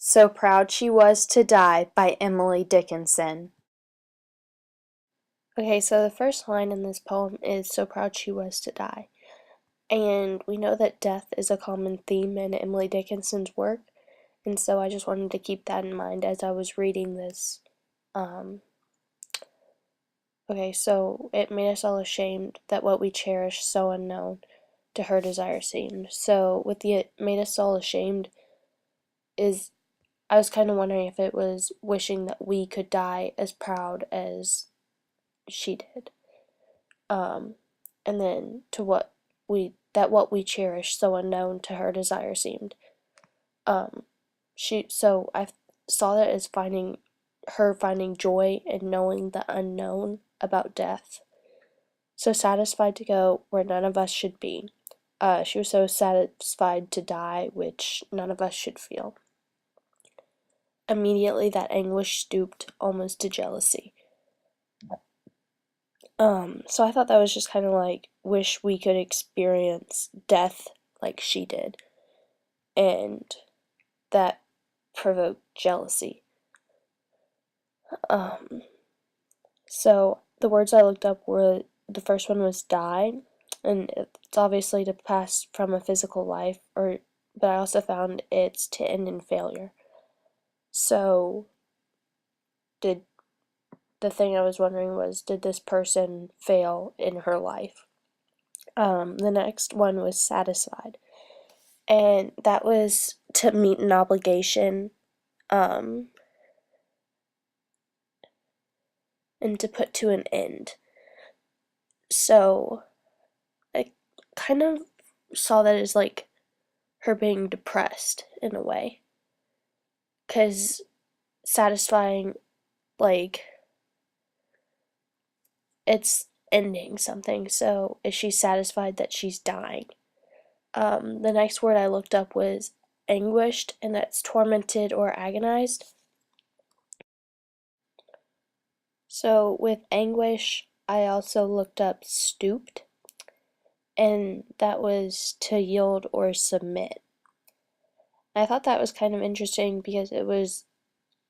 So Proud She Was to Die by Emily Dickinson. Okay, so the first line in this poem is So proud she was to die. And we know that death is a common theme in Emily Dickinson's work, and so I just wanted to keep that in mind as I was reading this. Um, okay, so it made us all ashamed that what we cherish so unknown to her desire seemed. So with the it made us all ashamed is I was kind of wondering if it was wishing that we could die as proud as she did. Um, and then to what we cherish so unknown to her desire seemed. Um, so I saw that as finding joy in knowing the unknown about death. So satisfied to go where none of us should be. She was so satisfied to die, which none of us should feel. Immediately that anguish stooped almost to jealousy. So I thought that was just kind of like, wish we could experience death like she did. And that provoked jealousy. Um, so the words I looked up were, the first one was die, and it's obviously to pass from a physical life, but I also found it's to end in failure. So did the thing I was wondering was, did this person fail in her life? The next one was satisfied, and that was to meet an obligation, um, and to put to an end. So I kind of saw that as like her being depressed in a way, because satisfying, like, it's ending something. So is she satisfied that she's dying? The next word I looked up was anguished, and that's tormented or agonized. So with anguish, I also looked up stooped, and that was to yield or submit. I thought that was kind of interesting because it was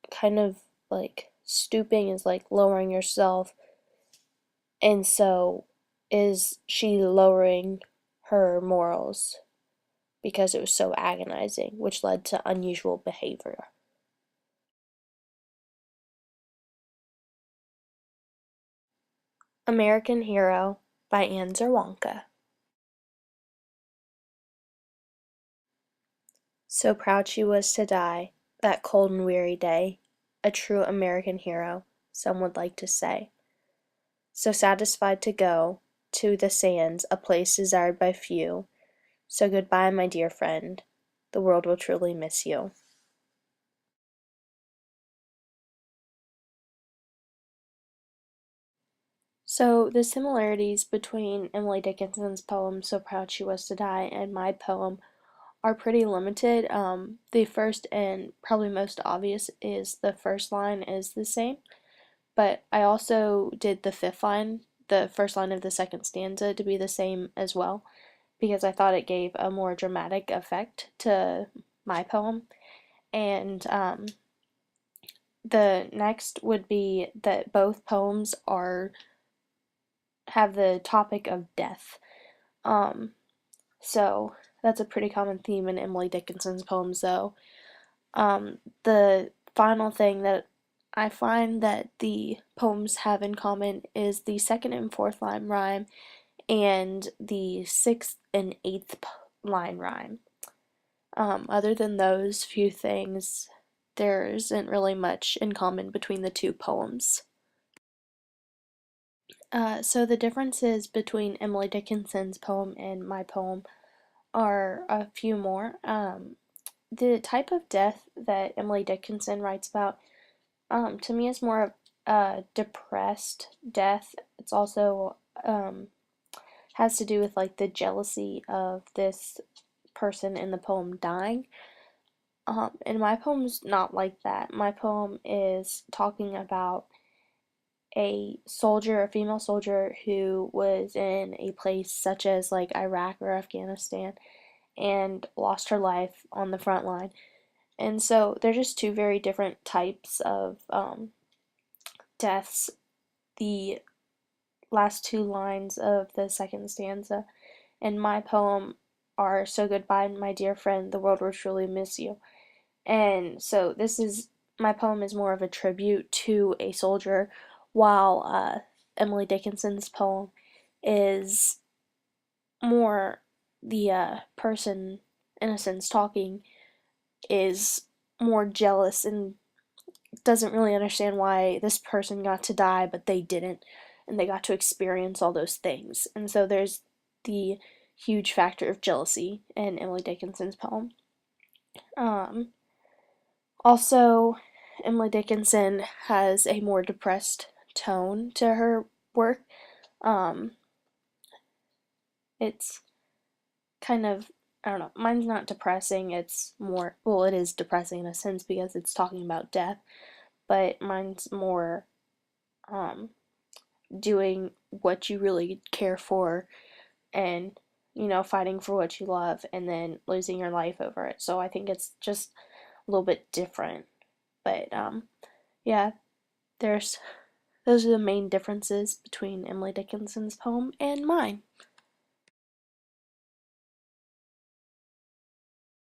kind of like stooping is like lowering yourself, and so is she lowering her morals because it was so agonizing, which led to unusual behavior. American Hero by Czerwonka. So proud she was to die, that cold and weary day, a true American hero, some would like to say. So satisfied to go to the sands, a place desired by few. So goodbye, my dear friend, the world will truly miss you. So the similarities between Emily Dickinson's poem So Proud She Was to Die and my poem are pretty limited. The first and probably most obvious is the first line is the same, but I also did the fifth line, the first line of the second stanza, to be the same as well, because I thought it gave a more dramatic effect to my poem. And the next would be that both poems are have the topic of death. Um, so that's a pretty common theme in Emily Dickinson's poems, though. The final thing that I find that the poems have in common is the second and fourth line rhyme and the sixth and eighth line rhyme. Other than those few things, there isn't really much in common between the two poems. So the differences between Emily Dickinson's poem and my poem are a few more. The type of death that Emily Dickinson writes about, to me, is more of a depressed death. It's also has to do with like the jealousy of this person in the poem dying. And my poem's not like that. My poem is talking about a female soldier who was in a place such as like Iraq or Afghanistan and lost her life on the front line. And so they're just two very different types of deaths. The last two lines of the second stanza in my poem are "So goodbye, my dear friend, the world will truly miss you." And so this is my poem is more of a tribute to a soldier, while Emily Dickinson's poem is more the person, in a sense, talking is more jealous and doesn't really understand why this person got to die but they didn't, and they got to experience all those things. And so there's the huge factor of jealousy in Emily Dickinson's poem. Um, Also, Emily Dickinson has a more depressed tone to her work. Um, it's kind of, I don't know, mine's not depressing, it's more, well, it is depressing in a sense because it's talking about death, but mine's more um, doing what you really care for and, fighting for what you love and then losing your life over it. So I think it's just a little bit different. But yeah, there's those are the main differences between Emily Dickinson's poem and mine.